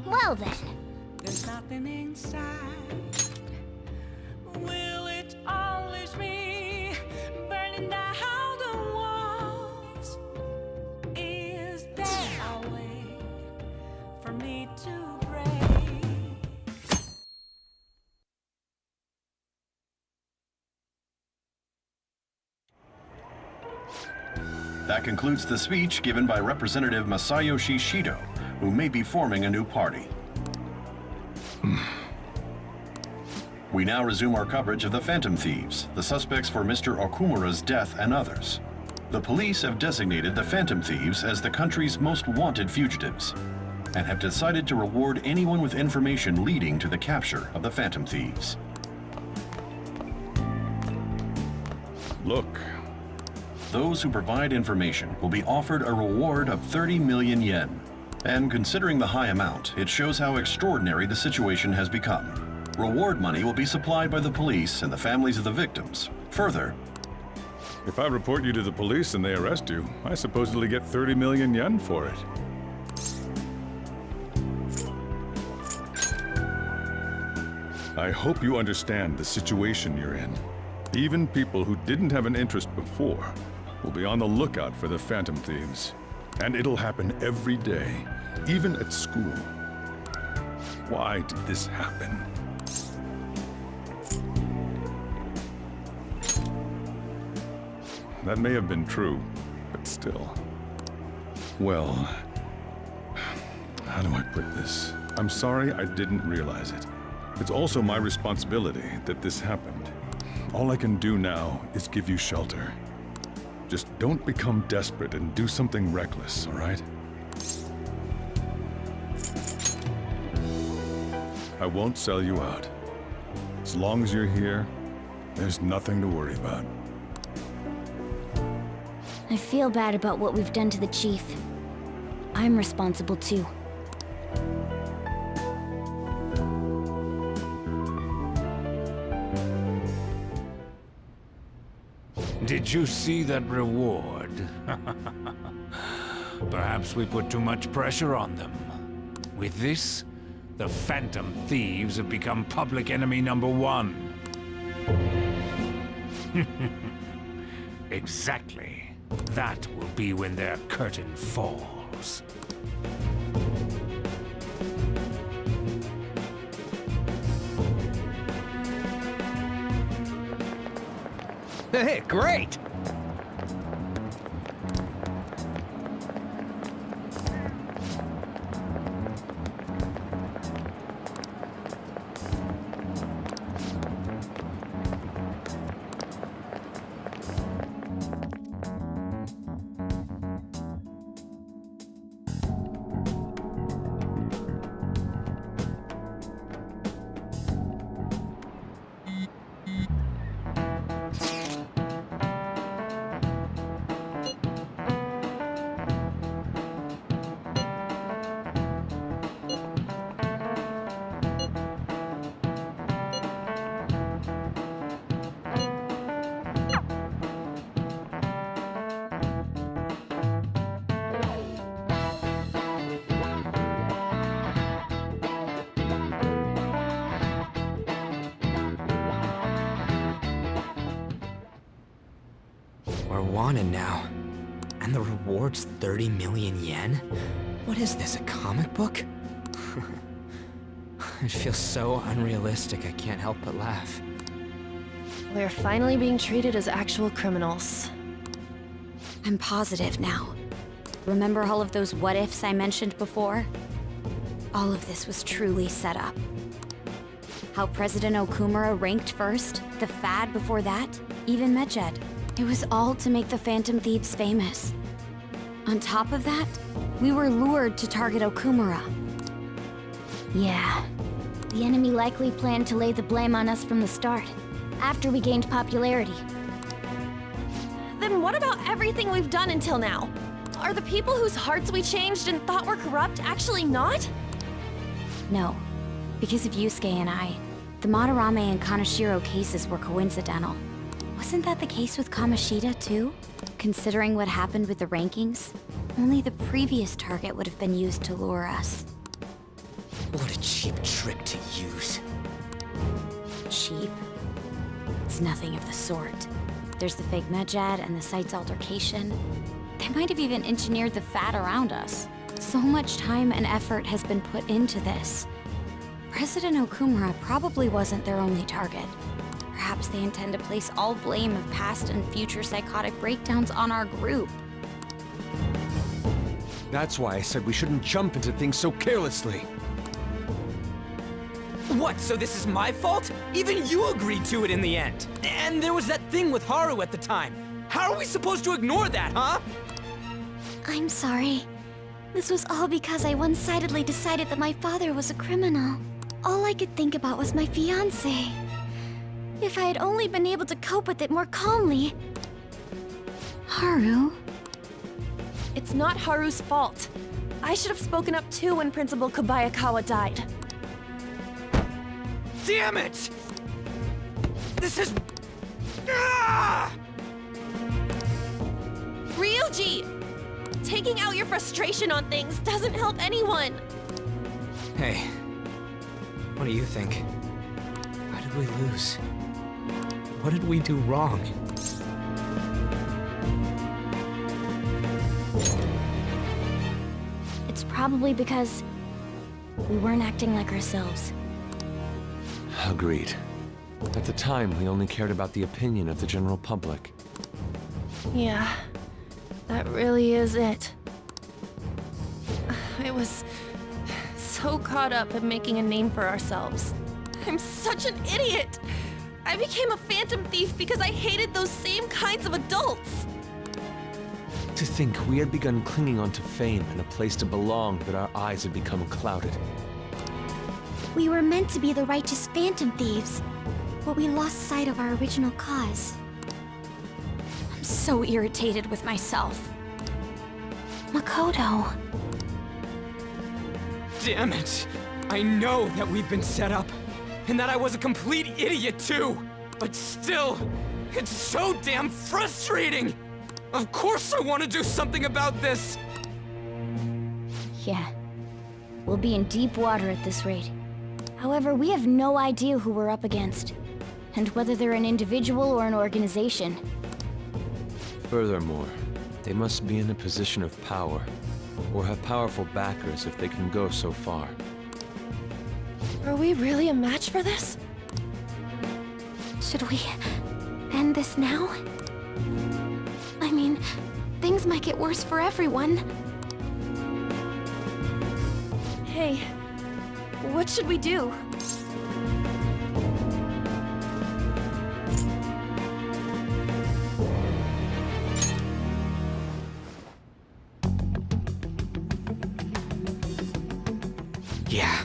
Well then. There's nothing inside. Will it always be burning down the walls? Is there a way for me to break? That concludes the speech given by Representative Masayoshi Shido, who may be forming a new party. We now resume our coverage of the Phantom Thieves, the suspects for Mr. Okumura's death and others. The police have designated the Phantom Thieves as the country's most wanted fugitives, and have decided to reward anyone with information leading to the capture of the Phantom Thieves. Look. Those who provide information will be offered a reward of 30 million yen. And considering the high amount, it shows how extraordinary the situation has become. Reward money will be supplied by the police and the families of the victims. Further, If I report you to the police and they arrest you, I supposedly get 30 million yen for it. I hope you understand the situation you're in. Even people who didn't have an interest before will be on the lookout for the Phantom Thieves. And it'll happen every day, even at school. Why did this happen? That may have been true, but still. Well, how do I put this? I'm sorry I didn't realize it. It's also my responsibility that this happened. All I can do now is give you shelter. Just don't become desperate and do something reckless, all right? I won't sell you out. As long as you're here, there's nothing to worry about. I feel bad about what we've done to the chief. I'm responsible too. Did you see that reward? Perhaps we put too much pressure on them. With this, the Phantom Thieves have become public enemy #1. Exactly. That will be when their curtain falls. Hey, great! We're wanted now. And the reward's 30 million yen? What is this, a comic book? It feels so unrealistic, I can't help but laugh. We're finally being treated as actual criminals. I'm positive now. Remember all of those what-ifs I mentioned before? All of this was truly set up. How President Okumura ranked first, the Fad before that, even Medjed. It was all to make the Phantom Thieves famous. On top of that, we were lured to target Okumura. Yeah, the enemy likely planned to lay the blame on us from the start, after we gained popularity. Then what about everything we've done until now? Are the people whose hearts we changed and thought were corrupt actually not? No, because of Yusuke and I, the Madarame and Kaneshiro cases were coincidental. Wasn't that the case with Kamoshida, too? Considering what happened with the rankings, only the previous target would have been used to lure us. What a cheap trick to use. Cheap? It's nothing of the sort. There's the fake Medjad and the site's altercation. They might have even engineered the fat around us. So much time and effort has been put into this. President Okumura probably wasn't their only target. Perhaps they intend to place all blame of past and future psychotic breakdowns on our group. That's why I said we shouldn't jump into things so carelessly. What, so this is my fault? Even you agreed to it in the end. And there was that thing with Haru at the time. How are we supposed to ignore that, huh? I'm sorry. This was all because I one-sidedly decided that my father was a criminal. All I could think about was my fiancé. If I had only been able to cope with it more calmly. Haru? It's not Haru's fault. I should have spoken up too when Principal Kobayakawa died. Damn it! This is... Ah! Ryuji! Taking out your frustration on things doesn't help anyone. Hey, what do you think? Why did we lose? What did we do wrong? It's probably because we weren't acting like ourselves. Agreed. At the time, we only cared about the opinion of the general public. Yeah, that really is it. I was so caught up in making a name for ourselves. I'm such an idiot! I became a phantom thief because I hated those same kinds of adults! To think we had begun clinging onto fame and a place to belong that our eyes had become clouded. We were meant to be the righteous phantom thieves, but we lost sight of our original cause. I'm so irritated with myself. Makoto. Damn it! I know that we've been set up, and that I was a complete idiot too! But still, it's so damn frustrating! Of course I want to do something about this! Yeah. We'll be in deep water at this rate. However, we have no idea who we're up against, and whether they're an individual or an organization. Furthermore, they must be in a position of power, or have powerful backers if they can go so far. Are we really a match for this? Should we end this now? I mean, things might get worse for everyone. Hey, what should we do? Yeah.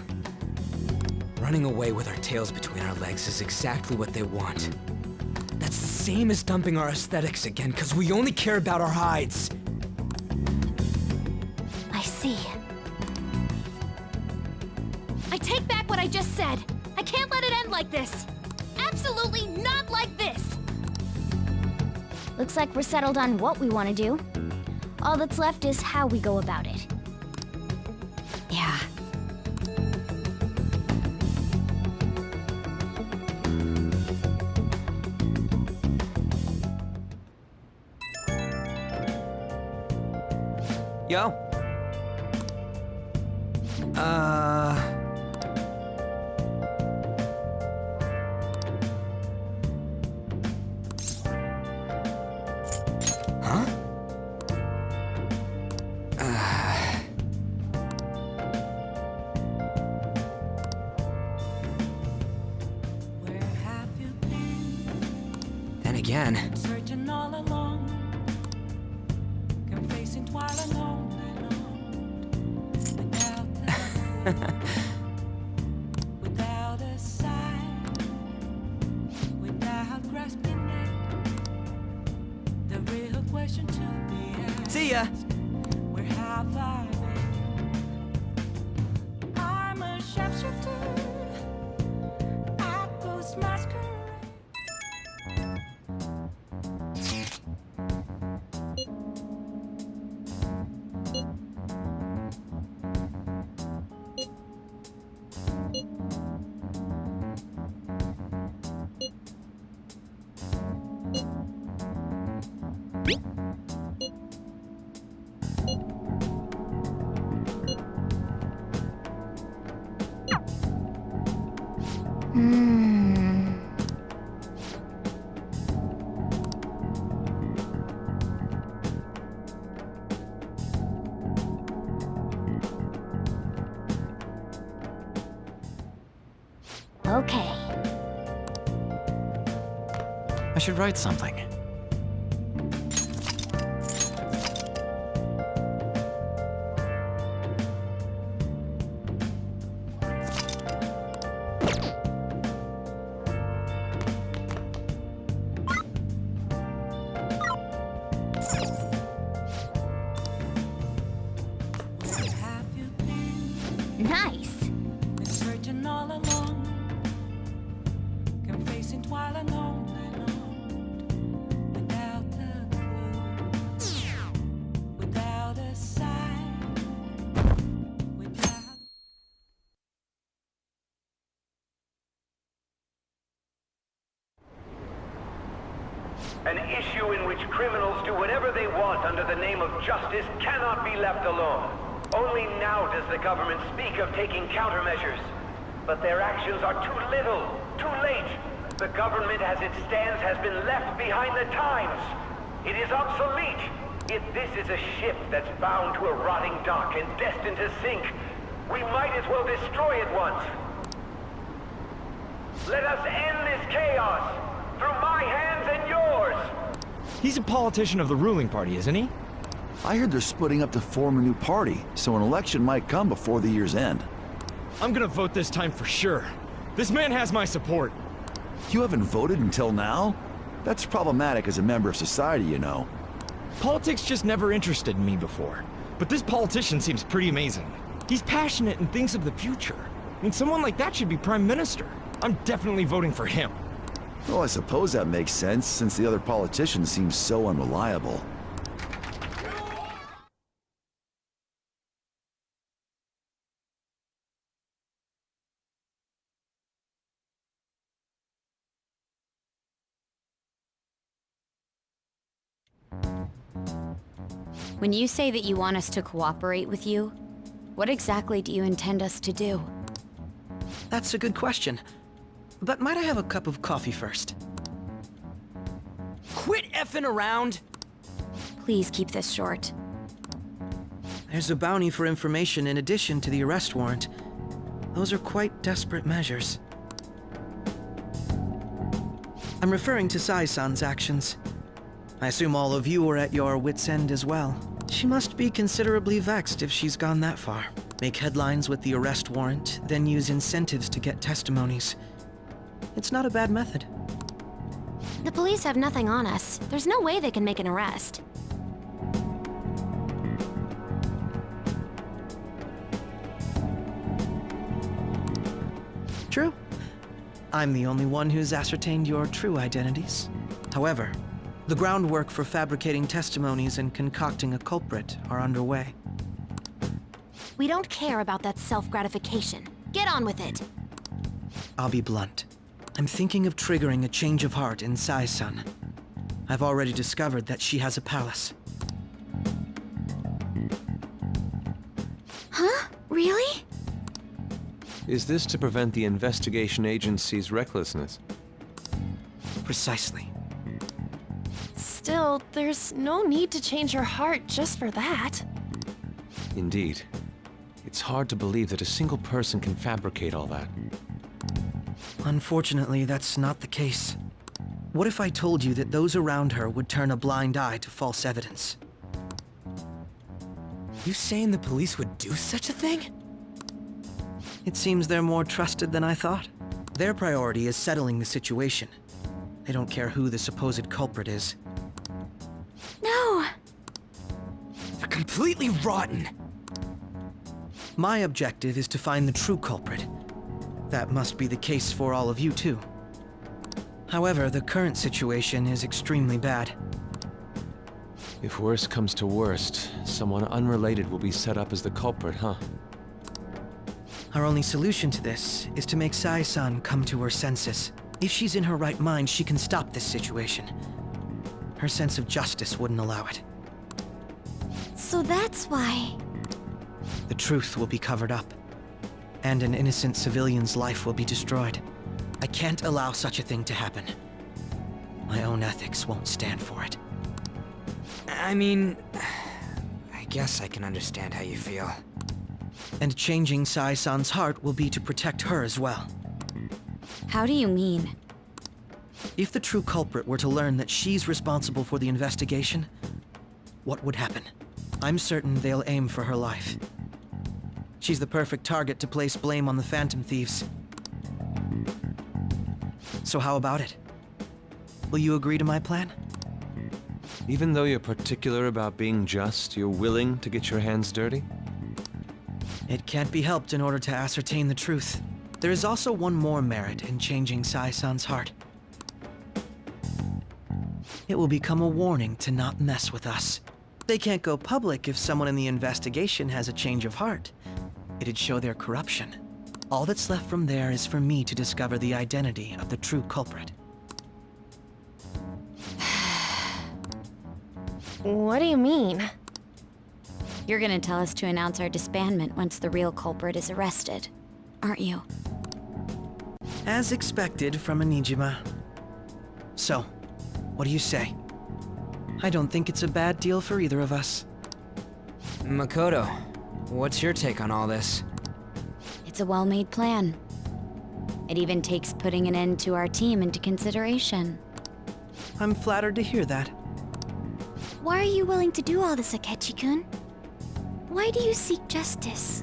Running away with our tails between our legs is exactly what they want. That's the same as dumping our aesthetics again, because we only care about our hides. I see. I take back what I just said. I can't let it end like this. Absolutely not like this. Looks like we're settled on what we want to do. All that's left is how we go about it. Yeah. Yo. Huh? Where have you been? Then again, Searching all along, confessing while alone without without a sign, without grasping it. The real question to be asked. see ya. Where have I been? I'm a sharpshooter at Ghost Masquerade. Okay. I should write something. Where have you been? Nice. Been searching all along, confessing while alone and on, without a clue, without a sign, without. An issue in which criminals do whatever they want under the name of justice cannot be left alone. Only now does the government speak of taking countermeasures. But their actions are too little, too late. The government as it stands has been left behind the times. It is obsolete. If this is a ship that's bound to a rotting dock and destined to sink, we might as well destroy it once. Let us end this chaos through my hands and yours. He's a politician of the ruling party, isn't he? I heard they're splitting up to form a new party, so an election might come before the year's end. I'm gonna vote this time for sure. This man has my support. You haven't voted until now? That's problematic as a member of society, you know. Politics just never interested me before. But this politician seems pretty amazing. He's passionate and thinks of the future. I mean, someone like that should be prime minister. I'm definitely voting for him. Well, I suppose that makes sense, since the other politicians seem so unreliable. When you say that you want us to cooperate with you, what exactly do you intend us to do? That's a good question. But might I have a cup of coffee first? Quit effing around! Please keep this short. There's a bounty for information in addition to the arrest warrant. Those are quite desperate measures. I'm referring to Sai-san's actions. I assume all of you were at your wits' end as well. She must be considerably vexed if she's gone that far. Make headlines with the arrest warrant, then use incentives to get testimonies. It's not a bad method. The police have nothing on us. There's no way they can make an arrest. True. I'm the only one who's ascertained your true identities. However, the groundwork for fabricating testimonies and concocting a culprit are underway. We don't care about that self-gratification. Get on with it. I'll be blunt. I'm thinking of triggering a change of heart in Sai-san. I've already discovered that she has a palace. Huh? Really? Is this to prevent the investigation agency's recklessness? Precisely. Still, there's no need to change her heart just for that. Indeed. It's hard to believe that a single person can fabricate all that. Unfortunately, that's not the case. What if I told you that those around her would turn a blind eye to false evidence? You saying the police would do such a thing? It seems they're more trusted than I thought. Their priority is settling the situation. They don't care who the supposed culprit is. No! They're completely rotten! My objective is to find the true culprit. That must be the case for all of you, too. However, the current situation is extremely bad. If worst comes to worst, someone unrelated will be set up as the culprit, huh? Our only solution to this is to make Sai-san come to her senses. If she's in her right mind, she can stop this situation. Her sense of justice wouldn't allow it. So that's why... The truth will be covered up, and an innocent civilian's life will be destroyed. I can't allow such a thing to happen. My own ethics won't stand for it. I mean... I guess I can understand how you feel. And changing Sai-san's heart will be to protect her as well. How do you mean? If the true culprit were to learn that she's responsible for the investigation, what would happen? I'm certain they'll aim for her life. She's the perfect target to place blame on the Phantom Thieves. So how about it? Will you agree to my plan? Even though you're particular about being just, you're willing to get your hands dirty? It can't be helped in order to ascertain the truth. There is also one more merit in changing Sai-san's heart. It will become a warning to not mess with us. They can't go public if someone in the investigation has a change of heart. It'd show their corruption. All that's left from there is for me to discover the identity of the true culprit. What do you mean? You're gonna tell us to announce our disbandment once the real culprit is arrested, aren't you? As expected from a Nijima. So, what do you say? I don't think it's a bad deal for either of us. Makoto, what's your take on all this? It's a well-made plan. It even takes putting an end to our team into consideration. I'm flattered to hear that. Why are you willing to do all this, Akechi-kun? Why do you seek justice?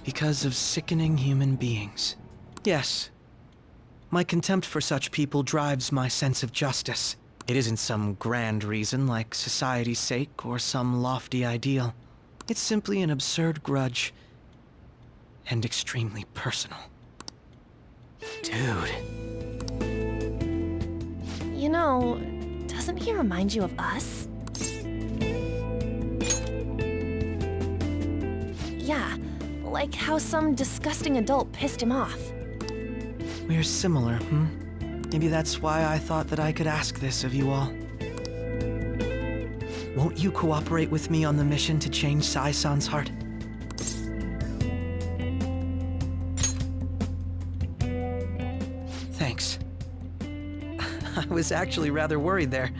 Because of sickening human beings. Yes. My contempt for such people drives my sense of justice. It isn't some grand reason like society's sake or some lofty ideal. It's simply an absurd grudge. And extremely personal. Dude. You know, doesn't he remind you of us? Yeah, like how some disgusting adult pissed him off. We're similar, Maybe that's why I thought that I could ask this of you all. Won't you cooperate with me on the mission to change Sai-san's heart? Thanks. I was actually rather worried there.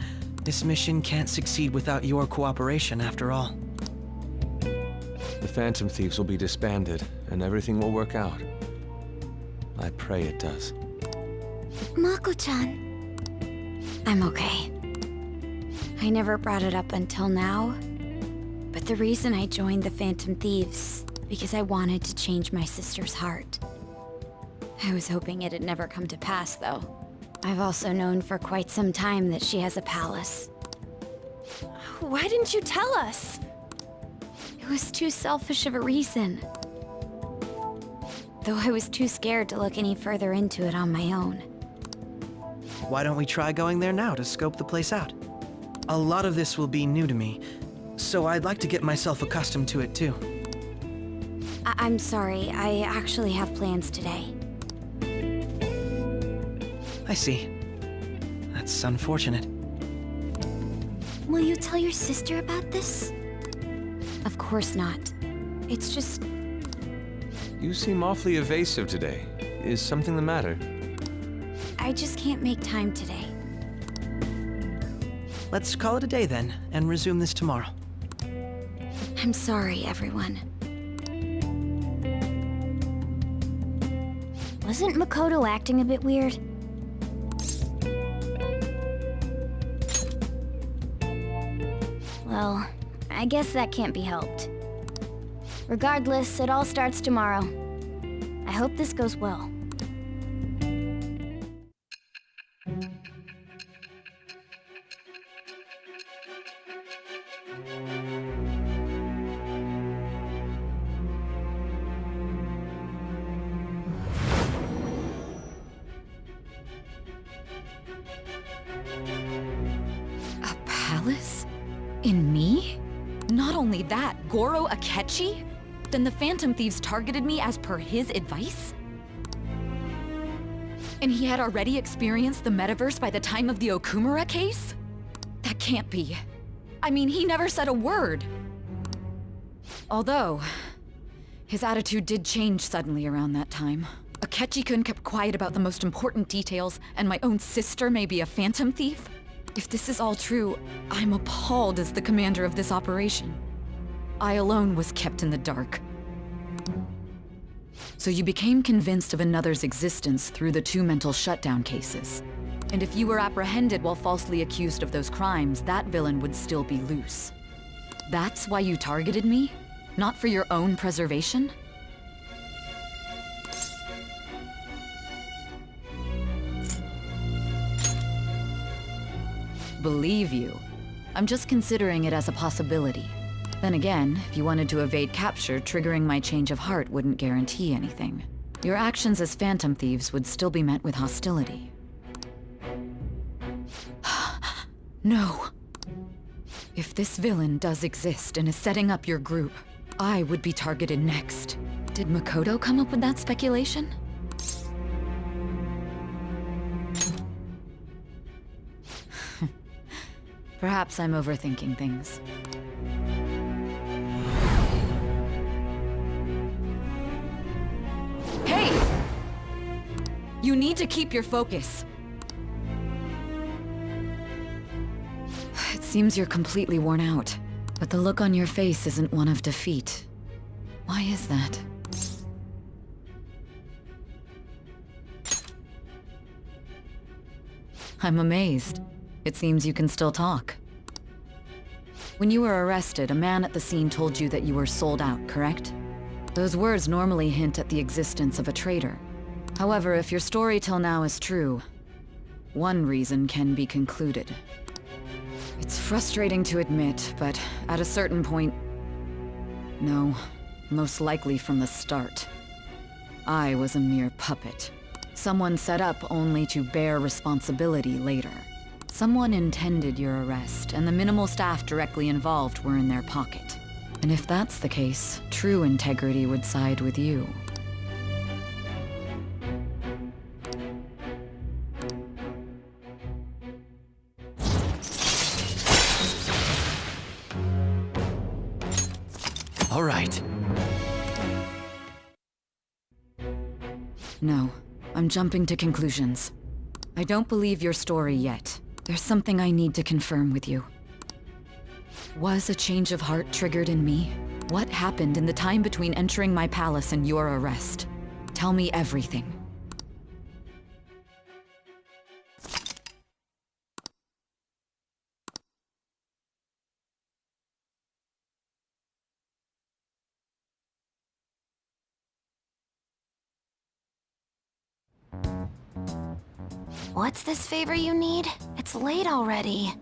This mission can't succeed without your cooperation, after all. The Phantom Thieves will be disbanded, and everything will work out. I pray it does. Mako-chan. I'm okay. I never brought it up until now, but the reason I joined the Phantom Thieves, because I wanted to change my sister's heart. I was hoping it'd never come to pass, though. I've also known for quite some time that she has a palace. Why didn't you tell us? It was too selfish of a reason. Though I was too scared to look any further into it on my own. Why don't we try going there now to scope the place out? A lot of this will be new to me, so I'd like to get myself accustomed to it too. I'm sorry, I actually have plans today. I see. That's unfortunate. Will you tell your sister about this? Of course not. It's just... You seem awfully evasive today. Is something the matter? I just can't make time today. Let's call it a day then, and resume this tomorrow. I'm sorry, everyone. Wasn't Makoto acting a bit weird? Well, I guess that can't be helped. Regardless, it all starts tomorrow. I hope this goes well. A palace? In me? Not only that, Goro Akechi? Then the Phantom Thieves targeted me as per his advice? And he had already experienced the metaverse by the time of the Okumura case? That can't be. I mean, he never said a word. Although, his attitude did change suddenly around that time. Akechi-kun kept quiet about the most important details, and my own sister may be a Phantom Thief? If this is all true, I'm appalled as the commander of this operation. I alone was kept in the dark. So you became convinced of another's existence through the 2 mental shutdown cases. And if you were apprehended while falsely accused of those crimes, that villain would still be loose. That's why you targeted me? Not for your own preservation? Believe you. I'm just considering it as a possibility. Then again, if you wanted to evade capture, triggering my change of heart wouldn't guarantee anything. Your actions as Phantom Thieves would still be met with hostility. No. If this villain does exist and is setting up your group, I would be targeted next. Did Makoto come up with that speculation? Perhaps I'm overthinking things. Hey! You need to keep your focus. It seems you're completely worn out, but the look on your face isn't one of defeat. Why is that? I'm amazed. It seems you can still talk. When you were arrested, a man at the scene told you that you were sold out, correct? Those words normally hint at the existence of a traitor. However, if your story till now is true, one reason can be concluded. It's frustrating to admit, but at a certain point... No, most likely from the start. I was a mere puppet. Someone set up only to bear responsibility later. Someone intended your arrest, and the minimal staff directly involved were in their pocket. And if that's the case, true integrity would side with you. All right. No, I'm jumping to conclusions. I don't believe your story yet. There's something I need to confirm with you. Was a change of heart triggered in me? What happened in the time between entering my palace and your arrest? Tell me everything. What's this favor you need? It's late already.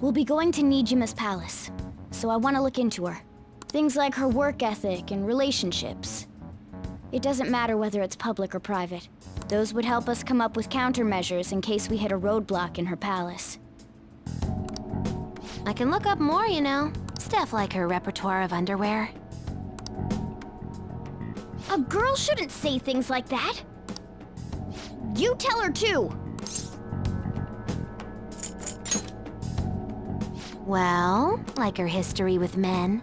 We'll be going to Nijima's palace, so I want to look into her. Things like her work ethic and relationships. It doesn't matter whether it's public or private. Those would help us come up with countermeasures in case we hit a roadblock in her palace. I can look up more, you know. Stuff like her repertoire of underwear. A girl shouldn't say things like that. You tell her too. Well, like her history with men.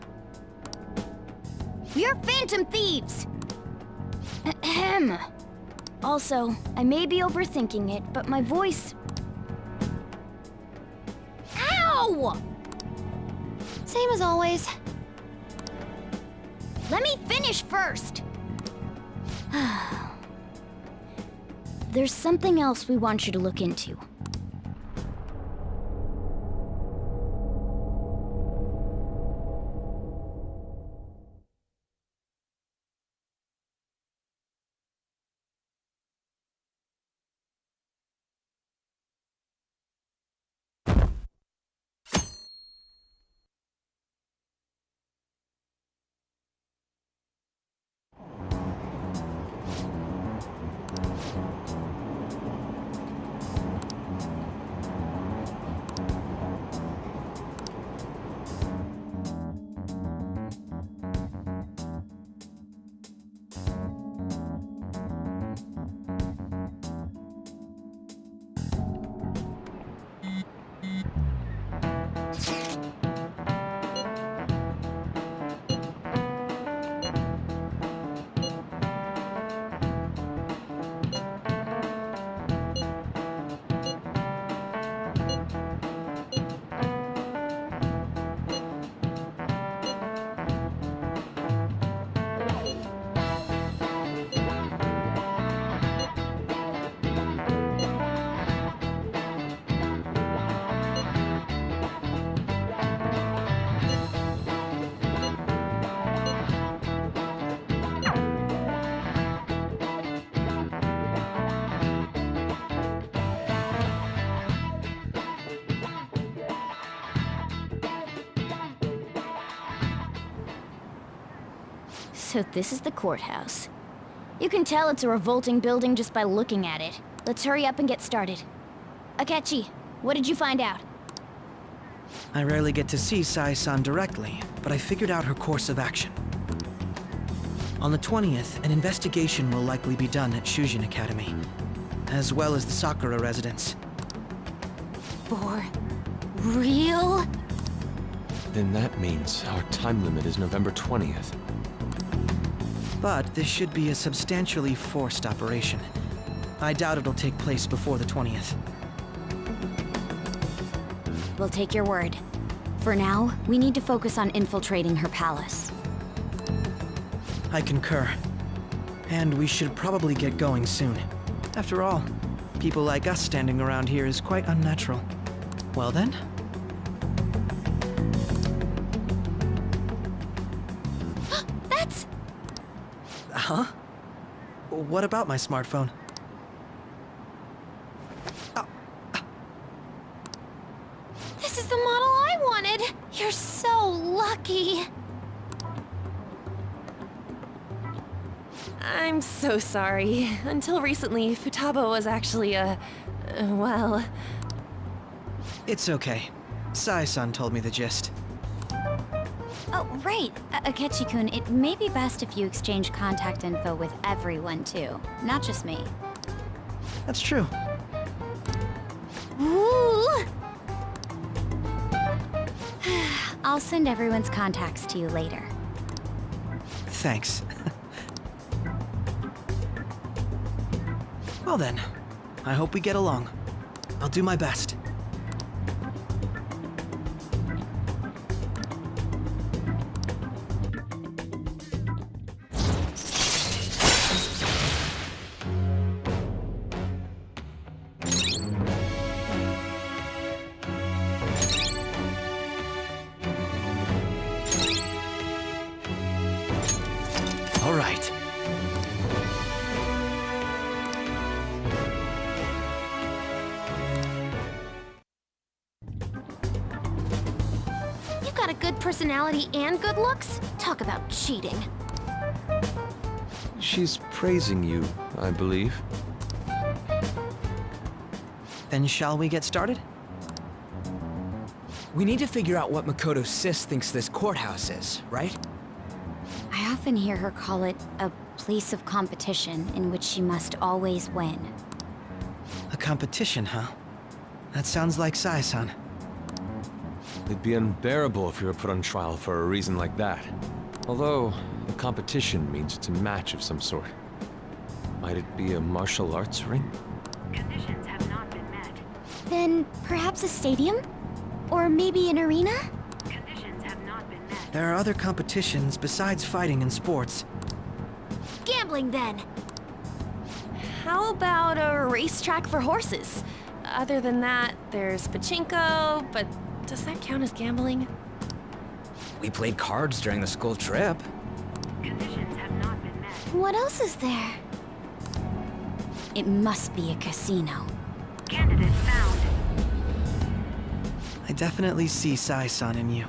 We're Phantom Thieves! Ahem. Also, I may be overthinking it, but my voice... Ow! Same as always. Let me finish first! There's something else we want you to look into. So this is the courthouse. You can tell it's a revolting building just by looking at it. Let's hurry up and get started. Akechi, what did you find out? I rarely get to see Sai-san directly, but I figured out her course of action. On the 20th, an investigation will likely be done at Shujin Academy, as well as the Sakura residence. For real? Then that means our time limit is November 20th. But this should be a substantially forced operation. I doubt it'll take place before the 20th. We'll take your word. For now, we need to focus on infiltrating her palace. I concur. And we should probably get going soon. After all, people like us standing around here is quite unnatural. Well then? That's... Huh? What about my smartphone? This is the model I wanted! You're so lucky! I'm so sorry. Until recently, Futaba was actually well... It's okay. Sai-san told me the gist. Oh, right. Akechi-kun, it may be best if you exchange contact info with everyone, too. Not just me. That's true. Ooh! I'll send everyone's contacts to you later. Thanks. Well then, I hope we get along. I'll do my best. All right. You've got a good personality and good looks? Talk about cheating. She's praising you, I believe. Then shall we get started? We need to figure out what Makoto Sis thinks this courthouse is, right? I often hear her call it a place of competition in which she must always win. A competition, huh? That sounds like Sai-san. It'd be unbearable if we were put on trial for a reason like that. Although, a competition means it's a match of some sort. Might it be a martial arts ring? Conditions have not been met. Then perhaps a stadium? Or maybe an arena? Conditions have not been met. There are other competitions besides fighting and sports. Gambling, then. How about a racetrack for horses? Other than that, there's pachinko, but does that count as gambling? We played cards during the school trip. Conditions have not been met. What else is there? It must be a casino. Candidate found. I definitely see Sai-san in you.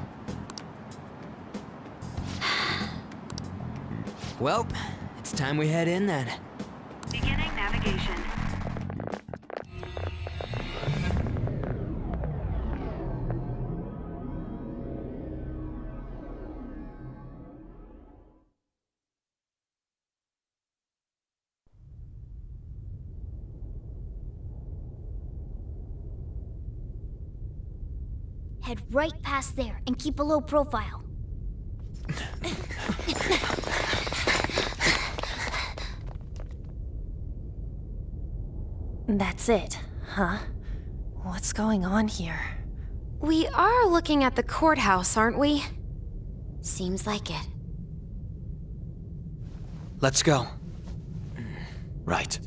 Well, it's time we head in then. Beginning navigation. Head right past there and keep a low profile. That's it, huh? What's going on here? We are looking at the courthouse, aren't we? Seems like it. Let's go. Right.